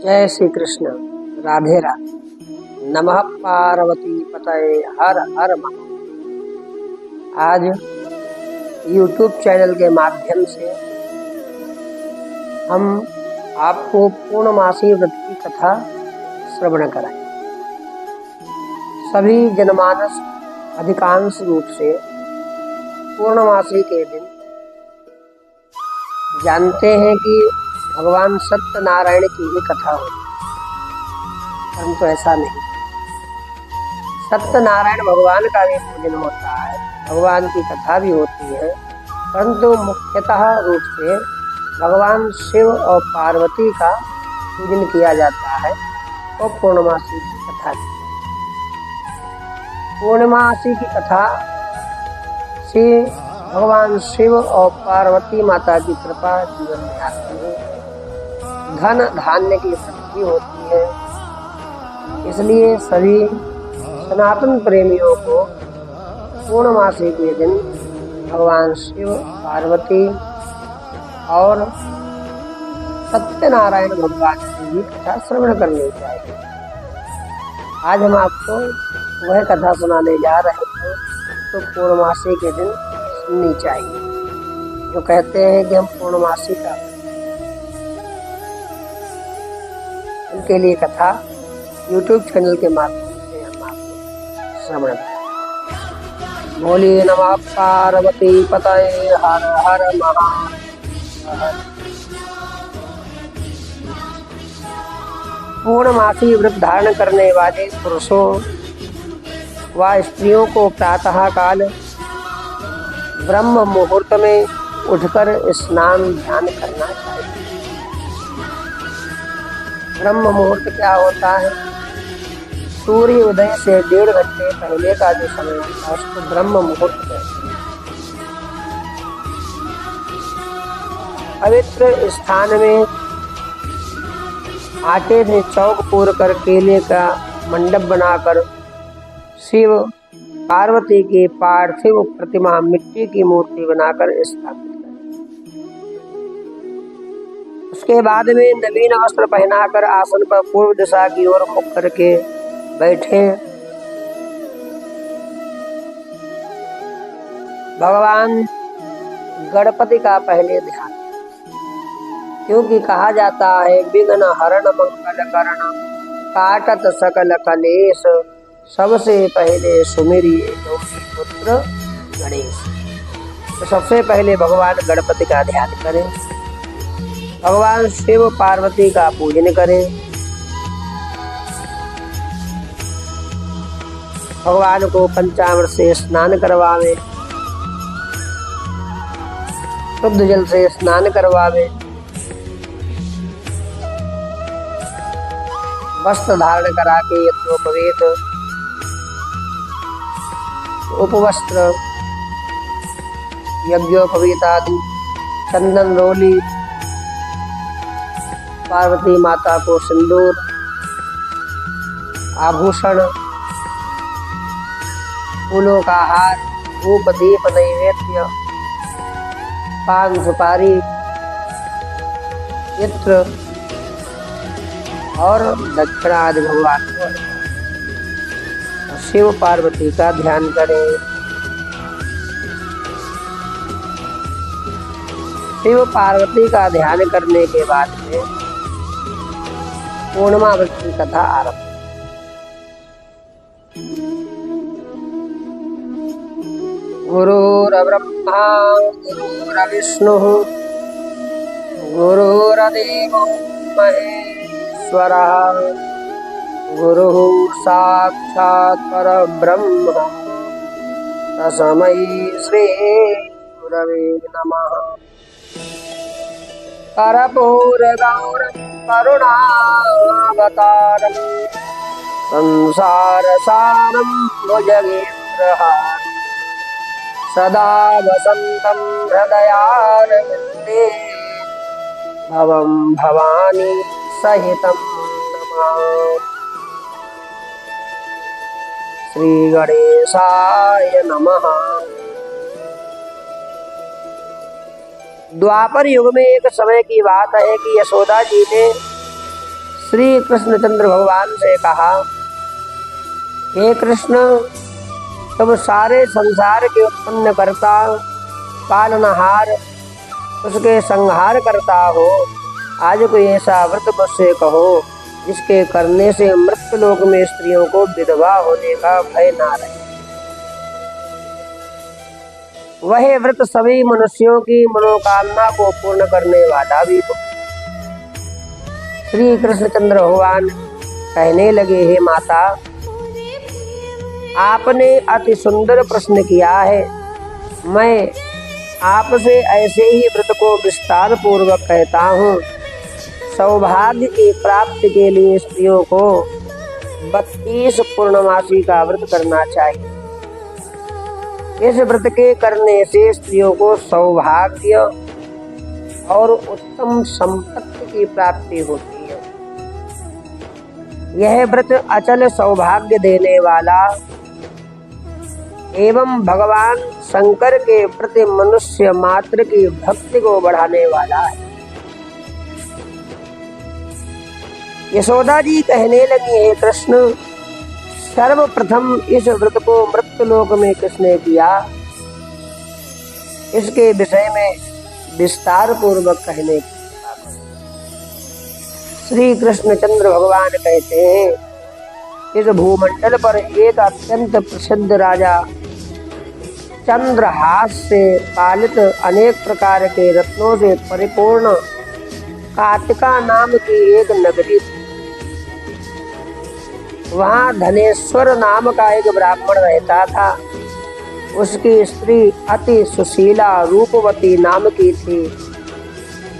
जय श्री कृष्ण। राधे राधे। नमः पार्वती पतये हर हर महादेव। आज YouTube चैनल के माध्यम से हम आपको पूर्णमासी व्रत की कथा श्रवण कराएं। सभी जनमानस अधिकांश रूप से पूर्णमासी के दिन जानते हैं कि भगवान सत्यनारायण की ही कथा होती है, परंतु ऐसा नहीं। सत्यनारायण भगवान का भी पूजन होता है, भगवान की कथा भी होती है, परंतु मुख्यतः रूप से भगवान शिव और पार्वती का पूजन किया जाता है और पूर्णमासी की कथा की। पूर्णमासी की कथा से भगवान शिव और पार्वती माता की कृपा जीवन में आती है, धन धान्य की वृद्धि होती है। इसलिए सभी सनातन प्रेमियों को पूर्णमासी के दिन भगवान शिव, पार्वती और सत्यनारायण भगवान की भी कथा श्रवण करनी चाहिए। आज हम आपको वह कथा सुनाने जा रहे हैं तो पूर्णमासी के दिन सुननी चाहिए। जो कहते हैं कि हम पूर्णमासी का, उनके लिए कथा YouTube चैनल के माध्यम से हम आपको श्रवण करें। बोलिए नमः पार्वती पतये हर हर महादेव। पूर्णमासी व्रत धारण करने वाले पुरुषों व स्त्रियों को प्रातः काल ब्रह्म मुहूर्त में उठकर स्नान ध्यान करना चाहिए। ब्रह्म मुहूर्त क्या होता है? सूर्य उदय से 1.5 घंटे पहले का जो समय होता है उसको ब्रह्म मुहूर्त कहते हैं। पवित्र स्थान में आटे से चौक पूर कर केले का मंडप बनाकर शिव पार्वती की पार्थिव प्रतिमा मिट्टी की मूर्ति बनाकर स्थापित करें। उसके बाद में नवीन वस्त्र पहनाकर आसन पर पूर्व दिशा की ओर मुख करके बैठे। भगवान गणपति का पहले ध्यान, क्योंकि कहा जाता है विघ्न हरण मंगल करण काटत सकल कलेश, सबसे पहले सुमिरिए पुत्र गणेश। तो सबसे पहले भगवान गणपति का ध्यान करें, भगवान शिव पार्वती का पूजन करें, भगवान को पंचामृत से स्नान करवावे, शुद्ध जल से स्नान करवावे, वस्त्र धारण करा के यज्ञोपवीत उपवस्त्र यज्ञोपवीत आदि चंदन रोली, पार्वती माता को सिंदूर आभूषण, फूलों का हार, धूप दीप नैवेद्य, पान सुपारी, इत्र और दक्षिणा आदि भगवान को। शिव पार्वती का ध्यान करें। शिव पार्वती का ध्यान करने के बाद में पूर्णिमा व्रत की कथा आरंभ। गुरुर्ब्रह्मा गुरुर्विष्णुः गुरुर्देवो महेश्वरः गुरुः साक्षात् परब्रह्म तस्मै श्री गुरवे नमः। कर्पूरगौरं करुणावतारं संसारसारं भुजगेन्द्रहारं सदा वसन्तं हृदयारविन्दे भवं भवानी सहितं नमामि। श्री गणेशाय नमः। द्वापर युग में एक समय की बात है कि यशोदा जी ने श्री कृष्णचंद्र भगवान से कहा, हे कृष्ण, तुम सारे संसार के उत्पन्न करता, पालनहार, उसके संहार करता हो। आज कोई ऐसा व्रत मुझसे कहो जिसके करने से मृत्युलोक में स्त्रियों को विधवा होने का भय ना रहे। वह व्रत सभी मनुष्यों की मनोकामना को पूर्ण करने वाला भी हो। श्री कृष्णचंद्र भगवान कहने लगे, हे माता, आपने अति सुंदर प्रश्न किया है। मैं आपसे ऐसे ही व्रत को विस्तार पूर्वक कहता हूँ। सौभाग्य की प्राप्ति के लिए स्त्रियों को 32 पूर्णमासी का व्रत करना चाहिए। इस व्रत के करने से स्त्रियों को सौभाग्य और उत्तम संपत्ति की प्राप्ति होती है। यह व्रत अचल सौभाग्य देने वाला एवं भगवान शंकर के प्रति मनुष्य मात्र की भक्ति को बढ़ाने वाला है। यशोदा जी कहने लगी, हे कृष्ण, सर्वप्रथम इस व्रत को मृत्युलोक में किसने किया, इसके विषय में विस्तार पूर्वक कहने की। श्री कृष्णचंद्र भगवान कहते हैं, इस भूमंडल पर एक अत्यंत प्रसिद्ध राजा चंद्रहास से पालित अनेक प्रकार के रत्नों से परिपूर्ण काटिका नाम की एक नगरी थी। वहाँ धनेश्वर नाम का एक ब्राह्मण रहता था। उसकी स्त्री अति सुशीला रूपवती नाम की थी।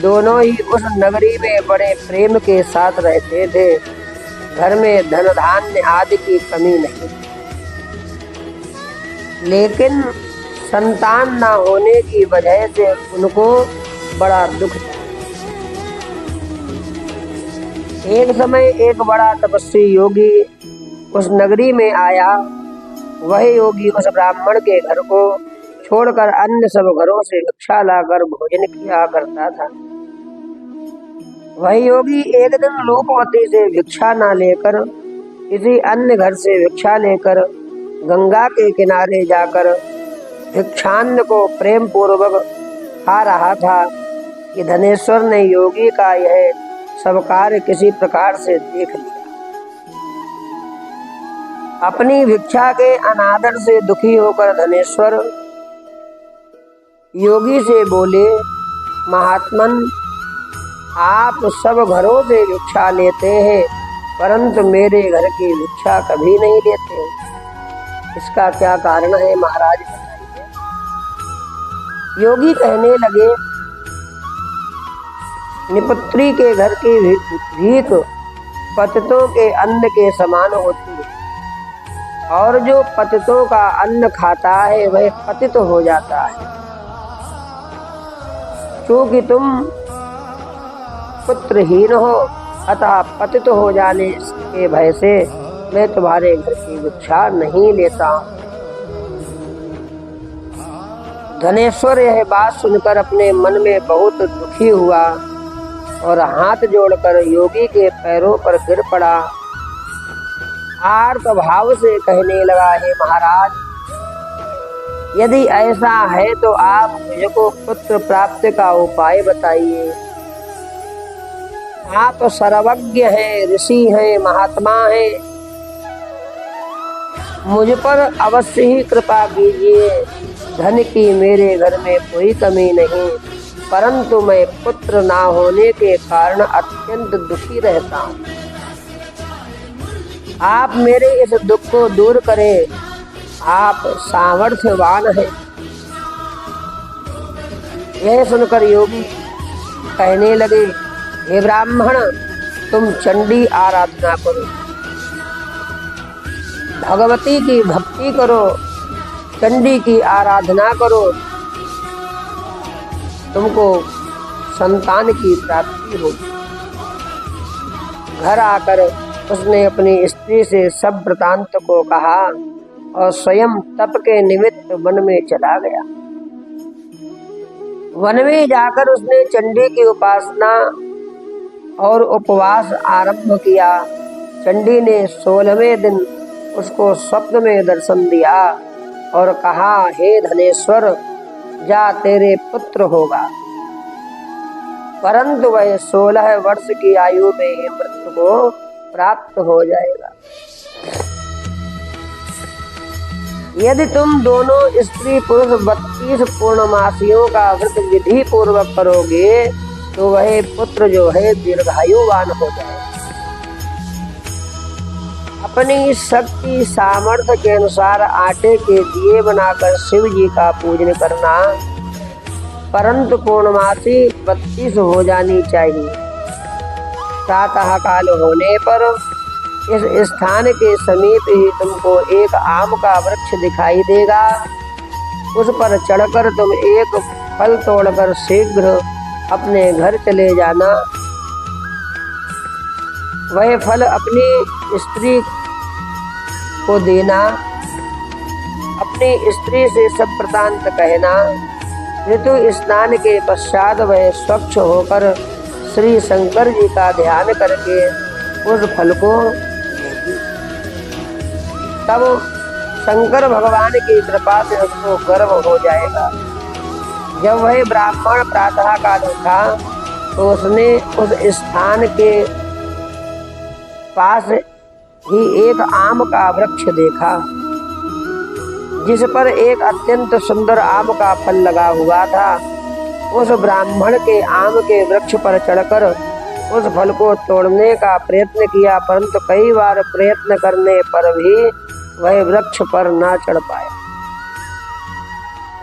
दोनों ही उस नगरी में बड़े प्रेम के साथ रहते थे। घर में धन धान्य आदि की कमी नहीं, लेकिन संतान न होने की वजह से उनको बड़ा दुख था। एक समय एक बड़ा तपस्वी योगी उस नगरी में आया। वह योगी उस ब्राह्मण के घर को छोड़कर अन्य सब घरों से भिक्षा लाकर भोजन किया करता था। वह योगी एक दिन रूपवती से भिक्षा न लेकर किसी अन्य घर से भिक्षा लेकर गंगा के किनारे जाकर भिक्षान्न को प्रेम पूर्वक खा रहा था कि धनेश्वर ने योगी का यह सब कार्य किसी प्रकार से देख लिया। अपनी भिक्षा के अनादर से दुखी होकर धनेश्वर योगी से बोले, महात्मन, आप सब घरों से भिक्षा लेते हैं परंतु मेरे घर की भिक्षा कभी नहीं लेते। इसका क्या कारण है महाराज, बताइए। योगी कहने लगे, निपुत्री के घर की भीख पतितों के अन्न के समान होती है और जो पतितों का अन्न खाता है वह पतित हो जाता है। क्योंकि तुम पुत्रहीन हो, अतः पतित हो जाने के भय से मैं तुम्हारे घर की भिक्षा नहीं लेता। धनेश्वर यह बात सुनकर अपने मन में बहुत दुखी हुआ और हाथ जोड़कर योगी के पैरों पर गिर पड़ा। आर्त भाव से कहने लगा, हे महाराज, यदि ऐसा है तो आप मुझको पुत्र प्राप्ति का उपाय बताइए। आप सर्वज्ञ हैं, ऋषि हैं, महात्मा हैं, मुझ पर अवश्य ही कृपा कीजिए। धन की मेरे घर में कोई कमी नहीं, परंतु मैं पुत्र ना होने के कारण अत्यंत दुखी रहता हूँ। आप मेरे इस दुख को दूर करें। आप सामर्थ्यवान हैं। यह सुनकर योगी कहने लगे, हे ब्राह्मण, तुम चंडी आराधना करो, भगवती की भक्ति करो, चंडी की आराधना करो, तुमको संतान की प्राप्ति होगी। घर आकर उसने अपनी स्त्री से सब वृतांत को कहा और स्वयं तप के निमित्त वन में चला गया। वन में जाकर उसने चंडी की उपासना और उपवास आरंभ किया। चंडी ने 16वें दिन उसको स्वप्न में दर्शन दिया और कहा, हे धनेश्वर, जा तेरे पुत्र होगा। परंतु वह 16 वर्ष की आयु में ही मृत्यु को प्राप्त हो जाएगा। यदि तुम दोनों स्त्री पुरुष 32 पूर्णमासियों का व्रत विधि पूर्वक करोगे तो वह पुत्र जो है दीर्घायुवान हो जाएगा। अपनी शक्ति सामर्थ्य के अनुसार आटे के दिए बनाकर शिव जी का पूजन करना, परंतु पूर्णमासी 32 हो जानी चाहिए। प्रातः काल होने पर इस स्थान के समीप ही तुमको एक आम का वृक्ष दिखाई देगा। उस पर चढ़कर तुम एक फल तोड़कर शीघ्र अपने घर चले जाना। वह फल अपनी स्त्री को देना। अपनी स्त्री से सब वृत्तांत कहना। ऋतु स्नान के पश्चात वह स्वच्छ होकर श्री शंकर जी का ध्यान करके उस फल को देगी। तब शंकर भगवान की कृपा से उसको गर्भ हो जाएगा। जब वह ब्राह्मण प्रातः काल उठा तो उसने उस स्थान के पास ही एक आम का वृक्ष देखा, जिस पर एक अत्यंत सुंदर आम का फल लगा हुआ था। उस ब्राह्मण के आम के वृक्ष पर चढ़कर उस फल को तोड़ने का प्रयत्न किया, परंतु कई बार प्रयत्न करने पर भी वह वृक्ष पर न चढ़ पाया।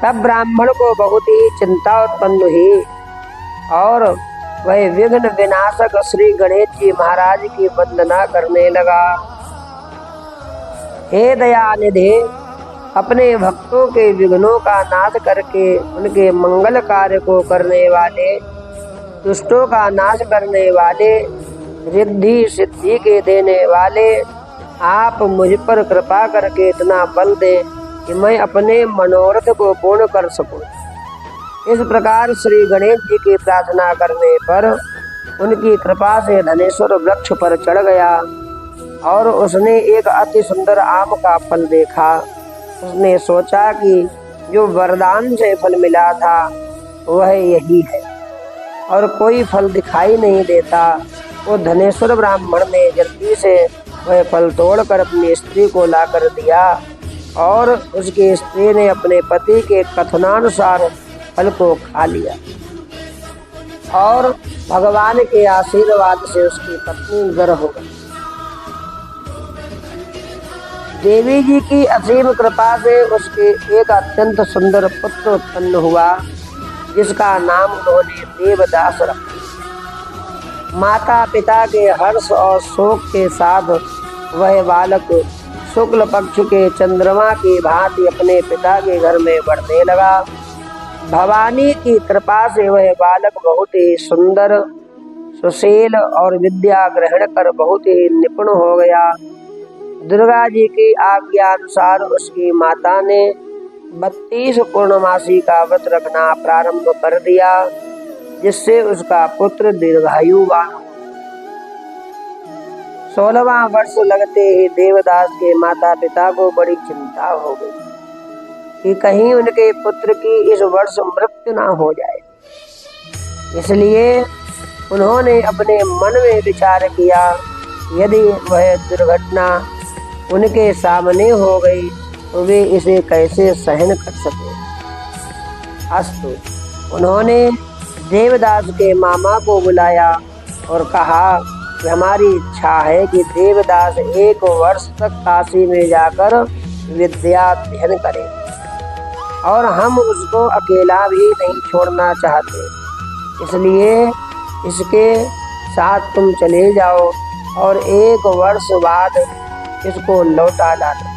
तब ब्राह्मण को बहुत ही चिंता उत्पन्न हुई और वह विघ्न विनाशक श्री गणेश जी महाराज की वंदना करने लगा। हे दयानिधे, अपने भक्तों के विघ्नों का नाश करके उनके मंगल कार्य को करने वाले, दुष्टों का नाश करने वाले, रिद्धि सिद्धि के देने वाले, आप मुझ पर कृपा करके इतना बल दें कि मैं अपने मनोरथ को पूर्ण कर सकूं। इस प्रकार श्री गणेश जी की प्रार्थना करने पर उनकी कृपा से धनेश्वर वृक्ष पर चढ़ गया और उसने एक अति सुंदर आम का फल देखा। उसने सोचा कि जो वरदान से फल मिला था वह यही है और कोई फल दिखाई नहीं देता। वो धनेश्वर ब्राह्मण ने जल्दी से वह फल तोड़कर अपनी स्त्री को लाकर दिया और उसकी स्त्री ने अपने पति के कथनानुसार फल को खा लिया और भगवान के आशीर्वाद से उसकी पत्नी गर्भ हो गई। देवी जी की असीम कृपा से उसके एक अत्यंत सुंदर पुत्र उत्पन्न हुआ, जिसका नाम उन्होंने देवदास रखा। माता पिता के हर्ष और शोक के साथ वह बालक शुक्ल पक्ष के चंद्रमा की भांति अपने पिता के घर में बढ़ने लगा। भवानी की कृपा से वह बालक बहुत ही सुंदर, सुशील और विद्या ग्रहण कर बहुत ही निपुण हो गया। दुर्गा जी की आज्ञा अनुसार उसकी माता ने 32 पूर्णमासी का व्रत रखना प्रारंभ कर दिया, जिससे उसका पुत्र दीर्घायुवान। 16वां वर्ष लगते ही देवदास के माता पिता को बड़ी चिंता हो गई कि कहीं उनके पुत्र की इस वर्ष मृत्यु न हो जाए। इसलिए उन्होंने अपने मन में विचार किया, यदि वह दुर्घटना उनके सामने हो गई तो वे इसे कैसे सहन कर सके। अस्तु, उन्होंने देवदास के मामा को बुलाया और कहा कि हमारी इच्छा है कि देवदास 1 वर्ष तक काशी में जाकर विद्या अध्ययन करे और हम उसको अकेला भी नहीं छोड़ना चाहते, इसलिए इसके साथ तुम चले जाओ और 1 वर्ष बाद इसको लौटा लाना।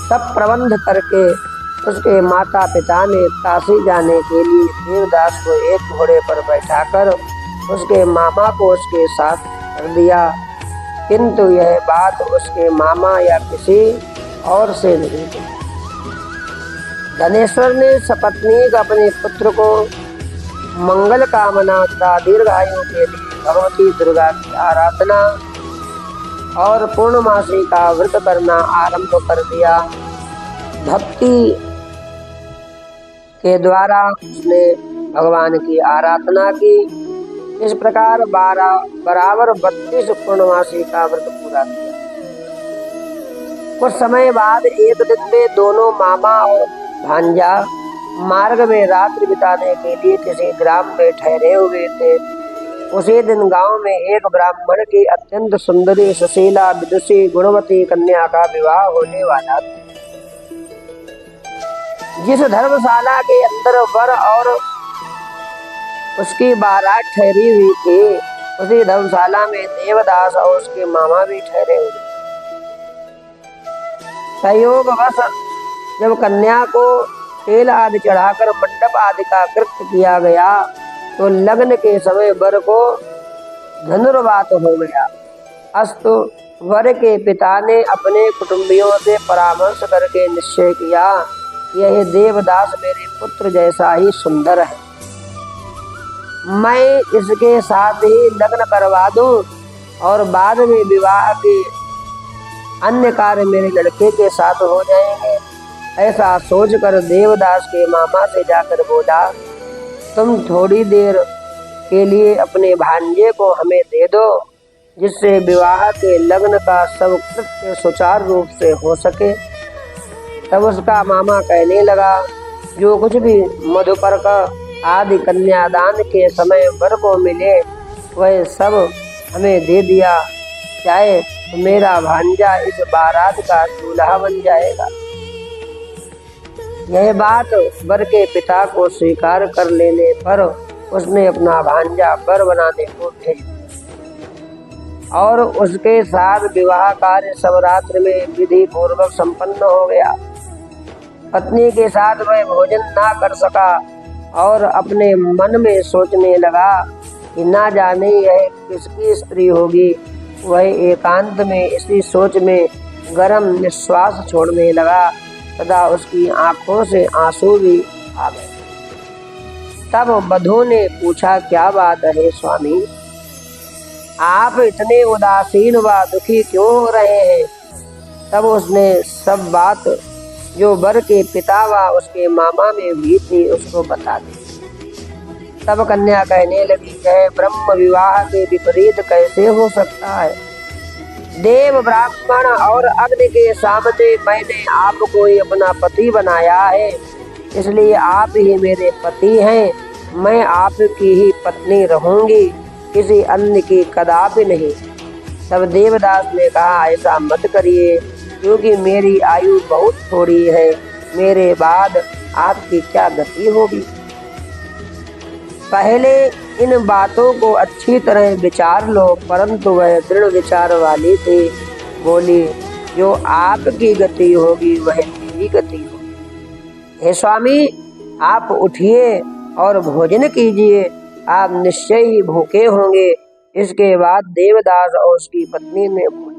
सब प्रबंध करके उसके माता पिता ने काशी जाने के लिए देवदास को एक घोड़े पर बैठाकर उसके मामा को उसके साथ कर दिया, किंतु यह बात उसके मामा या किसी और से नहीं थी। धनेश्वर ने सपत्नीक अपने पुत्र को मंगल कामना तथा दीर्घायु के लिए भगवती दुर्गा की आराधना और पूर्णमासी का व्रत करना आरंभ कर दिया। भक्ति के द्वारा उसने भगवान की आराधना की। इस प्रकार बराबर 32 पूर्णमासी का व्रत पूरा किया। कुछ समय बाद एक दिन में दोनों मामा और भांजा मार्ग में रात्रि बिताने के लिए किसी ग्राम में ठहरे हुए थे। उसी दिन गांव में एक ब्राह्मण की अत्यंत सुंदरी सुशीला विदुषी गुणवती कन्या का विवाह होने वाला था। जिस धर्मशाला के अंदर वर और उसकी बारात ठहरी हुई थी, उसी धर्मशाला में देवदास और उसके मामा भी ठहरे हुए। संयोगवश जब कन्या को तेल आदि चढ़ाकर मंडप आदि का कृत्य किया गया तो लग्न के समय वर को धनुर्वात हो गया। अस्तु वर के पिता ने अपने कुटुंबियों से परामर्श करके निश्चय किया, यह देवदास मेरे पुत्र जैसा ही सुंदर है, मैं इसके साथ ही लग्न करवा दूं और बाद में विवाह के अन्य कार्य मेरे लड़के के साथ हो जाएंगे। ऐसा सोचकर देवदास के मामा से जाकर बोला, तुम थोड़ी देर के लिए अपने भांजे को हमें दे दो, जिससे विवाह के लग्न का सब कृत्य सुचारू रूप से हो सके। तब उसका मामा कहने लगा, जो कुछ भी मधुपर्क आदि कन्यादान के समय वर को मिले वह सब हमें दे दिया जाए तो मेरा भांजा इस बारात का दूल्हा बन जाएगा। यह बात वर के पिता को स्वीकार कर लेने पर उसने अपना भांजा वर बनाने को भेज दिया और उसके साथ विवाह कार्य सब रात्रि में विधि पूर्वक संपन्न हो गया। पत्नी के साथ वह भोजन ना कर सका और अपने मन में सोचने लगा कि ना जाने यह किसकी स्त्री होगी। वह एकांत में इसी सोच में गरम निश्वास छोड़ने लगा तथा उसकी आंखों से आंसू भी आ गए। तब वधू ने पूछा, क्या बात है स्वामी, आप इतने उदासीन व दुखी क्यों हो रहे हैं? तब उसने सब बात जो वर के पिता व उसके मामा में हुई थी उसको बता दी। तब कन्या कहने लगी, यह ब्रह्म विवाह के विपरीत कैसे हो सकता है? देव ब्राह्मण और अग्नि के सामने मैंने आपको ही अपना पति बनाया है, इसलिए आप ही मेरे पति हैं। मैं आपकी ही पत्नी रहूंगी, किसी अन्य की कदापि नहीं। तब देवदास ने कहा, ऐसा मत करिए, क्योंकि मेरी आयु बहुत थोड़ी है, मेरे बाद आपकी क्या गति होगी। पहले इन बातों को अच्छी तरह विचार लो। परंतु वह दृढ़ विचार वाली थी। बोली, जो आपकी गति होगी वह मेरी गति होगी। हे स्वामी, आप उठिए और भोजन कीजिए, आप निश्चय ही भूखे होंगे। इसके बाद देवदास और उसकी पत्नी ने भोजन किया।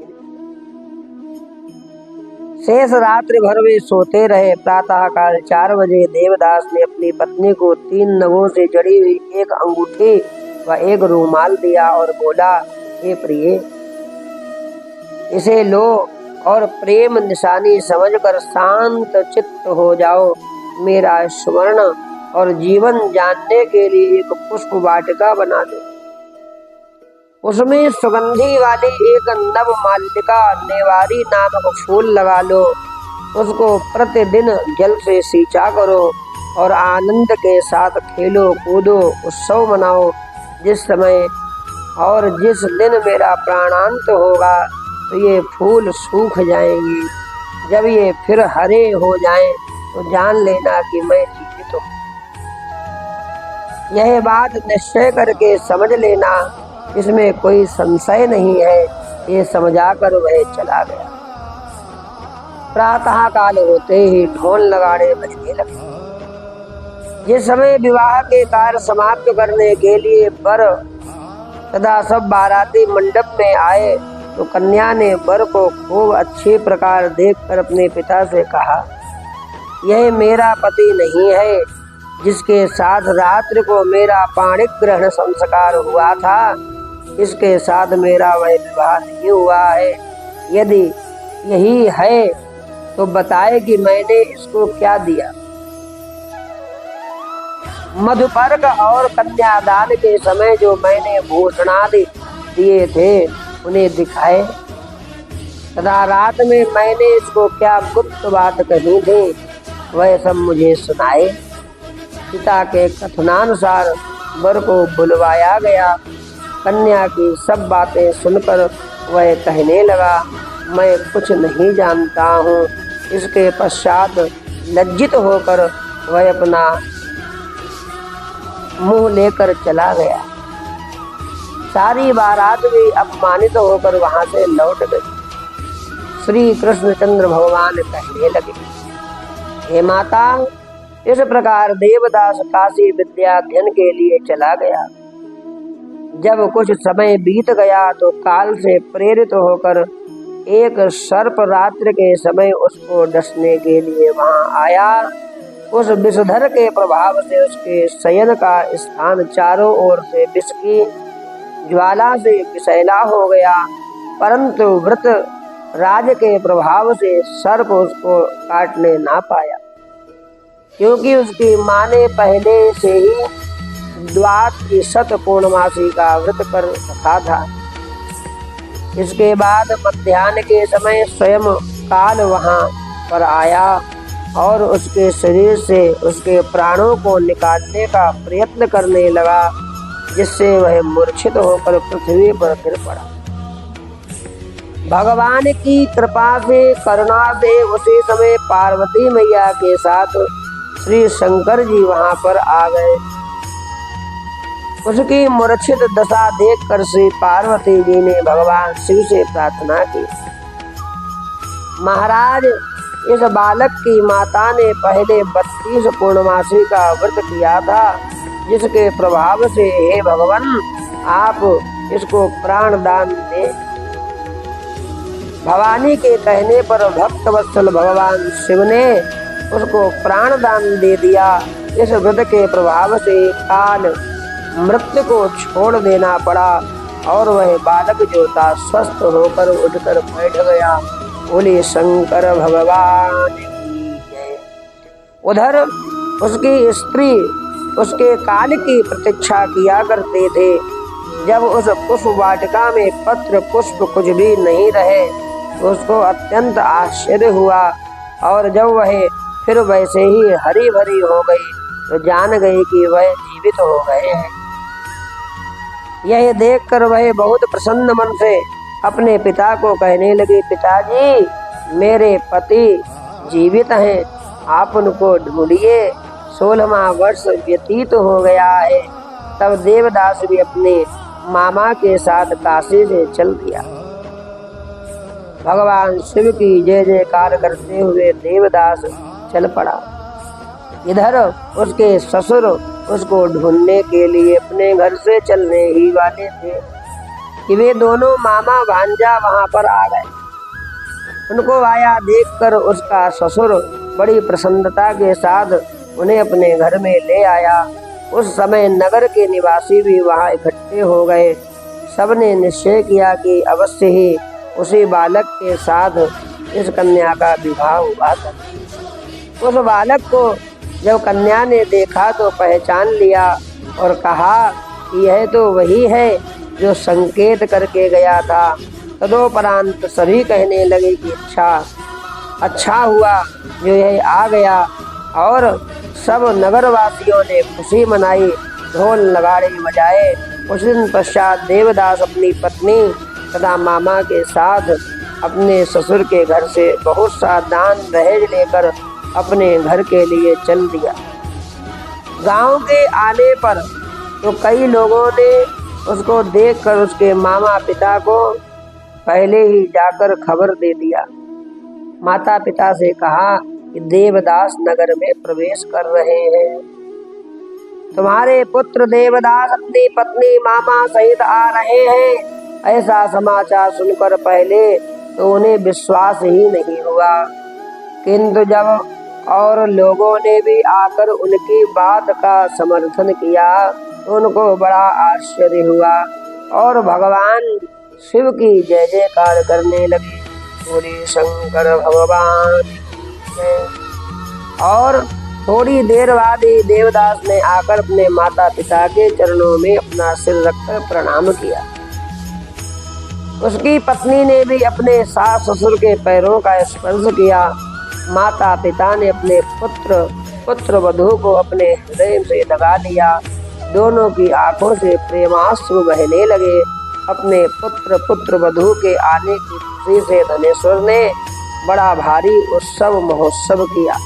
शेष रात्रि भर वे सोते रहे। प्रातः काल 4 बजे देवदास ने अपनी पत्नी को 3 नगों से जड़ी हुई एक अंगूठी व एक रूमाल दिया और बोला, हे प्रिय, इसे लो और प्रेम निशानी समझकर शांत चित्त हो जाओ। मेरा स्मरण और जीवन जानने के लिए एक पुष्प वाटिका बना दो। उसमें सुगंधी वाली एक नव मालिका नेवारी नामक फूल लगा लो। उसको प्रतिदिन जल से सींचा करो और आनंद के साथ खेलो कूदो, उत्सव मनाओ। जिस समय और जिस दिन मेरा प्राणांत होगा तो ये फूल सूख जाएंगे। जब ये फिर हरे हो जाएं तो जान लेना कि मैं जीवित हूँ। यह बात निश्चय करके समझ लेना, इसमें कोई संशय नहीं है। ये समझाकर वह चला गया। प्रातः काल होते ही ढोल नगाड़े बजने लगे। जिस समय विवाह के कार्य समाप्त करने के लिए वर तथा सब बाराती मंडप में आए तो कन्या ने वर को खूब अच्छे प्रकार देखकर अपने पिता से कहा, यह मेरा पति नहीं है जिसके साथ रात्रि को मेरा पाणिक ग्रहण संस्कार हुआ था, इसके साथ मेरा वह विवाह नहीं हुआ है। यदि यही है तो बताए कि मैंने इसको क्या दिया। मधुपर्क और कन्यादान के समय जो मैंने भूषणादि दिए थे उन्हें दिखाए, तथा रात में मैंने इसको क्या गुप्त बात कही थी वह सब मुझे सुनाए। पिता के कथनानुसार वर को बुलवाया गया। कन्या की सब बातें सुनकर वह कहने लगा, मैं कुछ नहीं जानता हूँ। इसके पश्चात लज्जित होकर वह अपना मुंह लेकर चला गया। सारी बारात भी अपमानित होकर वहां से लौट गई। श्री कृष्णचंद्र भगवान कहने लगे, हे माता, इस प्रकार देवदास काशी विद्याध्ययन के लिए चला गया। जब कुछ समय बीत गया तो काल से प्रेरित होकर एक सर्प रात्रि के समय उसको डसने के लिए वहां आया। उस विषधर के प्रभाव से उसके शयन का स्थान चारों ओर से विष की ज्वाला से विषैला हो गया, परंतु वृत राज के प्रभाव से सर्प उसको काटने ना पाया, क्योंकि उसकी माँ ने पहले से ही द्वात की शत पूर्णमासी का व्रत कर रखा था। इसके बाद मध्याह्न के समय स्वयं काल वहां पर आया और उसके शरीर से उसके प्राणों को निकालने का प्रयत्न करने लगा, जिससे वह मूर्छित होकर पृथ्वी पर गिर पड़ा। भगवान की कृपा से, करुणा से उसी समय पार्वती मैया के साथ श्री शंकर जी वहां पर आ गए। उसकी मूर्छित दशा देखकर श्री पार्वती जी ने भगवान शिव से प्रार्थना की, महाराज, इस बालक की माता ने पहले 32 पूर्णमासी का व्रत किया था, जिसके प्रभाव से हे भगवान आप इसको प्राण दान दें। भवानी के कहने पर भक्त वत्सल भगवान शिव ने उसको प्राण दान दे दिया। इस व्रत के प्रभाव से काल मृत्यु को छोड़ देना पड़ा और वह बालक जो था स्वस्थ होकर उठकर बैठ गया। बोले शंकर भगवान की जय। उधर उसकी स्त्री उसके काल की प्रतीक्षा किया करते थे। जब उस पुष्प वाटिका में पत्र पुष्प कुछ भी नहीं रहे तो उसको अत्यंत आश्चर्य हुआ, और जब वह फिर वैसे ही हरी भरी हो गई तो जान गई कि वह जीवित हो गए हैं। यह देखकर वह बहुत प्रसन्न मन से अपने पिता को कहने लगे, पिताजी, मेरे पति जीवित हैं, आप उनको ढूंढिए। 16वां वर्ष व्यतीत हो गया है। तब देवदास भी अपने मामा के साथ काशी से चल दिया। भगवान शिव की जय जयकार करते हुए देवदास चल पड़ा। इधर उसके ससुर उसको ढूंढने के लिए अपने घर से चलने ही वाले थे कि वे दोनों मामा भांजा वहां पर आ गए। उनको आया देखकर उसका ससुर बड़ी प्रसन्नता के साथ उन्हें अपने घर में ले आया। उस समय नगर के निवासी भी वहां इकट्ठे हो गए। सबने निश्चय किया कि अवश्य ही उसी बालक के साथ इस कन्या का विवाह हुआ था। उस बालक को जब कन्या ने देखा तो पहचान लिया और कहा कि यह तो वही है जो संकेत करके गया था। तदोपरांत सभी कहने लगे कि अच्छा हुआ जो यह आ गया, और सब नगरवासियों ने खुशी मनाई, ढोल नगाड़े बजाए। कुछ दिन पश्चात देवदास अपनी पत्नी तथा मामा के साथ अपने ससुर के घर से बहुत सा दान दहेज लेकर अपने घर के लिए चल दिया। गांव के आने पर तो कई लोगों ने उसको देखकर उसके मामा पिता को पहले ही जाकर खबर दे दिया। माता पिता से कहा कि देवदास नगर में प्रवेश कर रहे हैं। तुम्हारे पुत्र देवदास अपनी पत्नी मामा सहित आ रहे हैं। ऐसा समाचार सुनकर पहले तो उन्हें विश्वास ही नहीं हुआ, किंतु जब और लोगों ने भी आकर उनकी बात का समर्थन किया। उनको बड़ा आश्चर्य हुआ और भगवान शिव की जय जयकार करने लगे। बोले शंकर भगवान की जय। और थोड़ी देर बाद ही देवदास ने आकर अपने माता पिता के चरणों में अपना सिर रखकर प्रणाम किया। उसकी पत्नी ने भी अपने सास ससुर के पैरों का स्पर्श किया। माता पिता ने अपने पुत्र वधू को अपने हृदय से लगा लिया। दोनों की आंखों से प्रेमाश्रु बहने लगे। अपने पुत्र वधू के आने की खुशी से धनेश्वर ने बड़ा भारी उत्सव महोत्सव किया।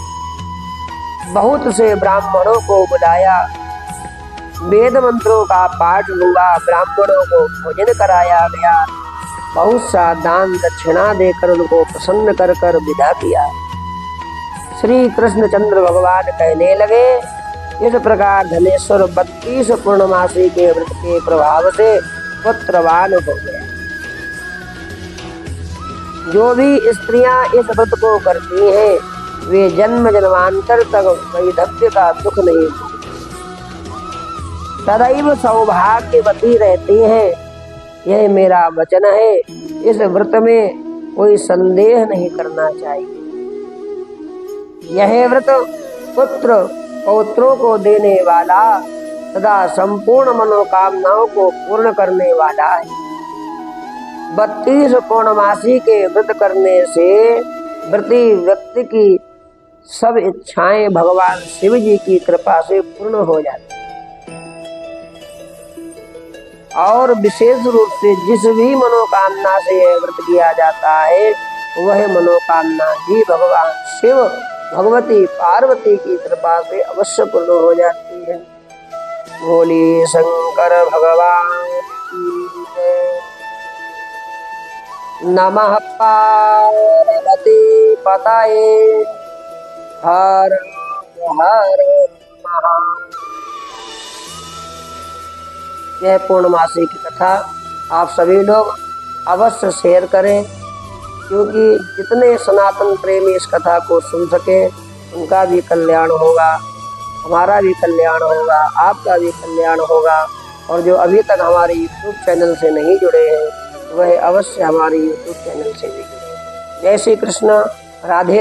बहुत से ब्राह्मणों को बुलाया, वेद मंत्रों का पाठ हुआ, ब्राह्मणों को भोजन कराया गया। बहुत सा दान दक्षिणा देकर उनको प्रसन्न कर कर विदा किया। श्री कृष्णचंद्र भगवान कहने लगे, इस प्रकार धनेश्वर 32 पूर्णमासी के व्रत के प्रभाव से पुत्रवान हो गया। जो भी स्त्रियां इस व्रत को करती हैं वे जन्म जन्मांतर तक वैधव्य का दुख नहीं भोगती, सदैव सौभाग्यवती रहती हैं। यह मेरा वचन है। इस व्रत में कोई संदेह नहीं करना चाहिए। यह व्रत पुत्र पौत्रों को देने वाला, सदा संपूर्ण मनोकामनाओं को पूर्ण करने वाला है। 32 पूर्णमासी के व्रत करने से व्रती व्यक्ति की सब इच्छाएं भगवान शिव जी की कृपा से पूर्ण हो जाती। और विशेष रूप से जिस भी मनोकामना से यह व्रत किया जाता है वह मनोकामना ही भगवान शिव भगवती पार्वती की कृपा से अवश्य पूर्ण हो जाती है। बोलिए शंकर भगवान की जय। नमः पार्वती पतये हर हर महादेव। यह पूर्णमासी की कथा आप सभी लोग अवश्य शेयर करें, क्योंकि जितने सनातन प्रेमी इस कथा को सुन सके उनका भी कल्याण होगा, हमारा भी कल्याण होगा, आपका भी कल्याण होगा। और जो अभी तक हमारे YouTube चैनल से नहीं जुड़े हैं वह अवश्य हमारे YouTube चैनल से भी जुड़े। जय श्री कृष्ण। राधे।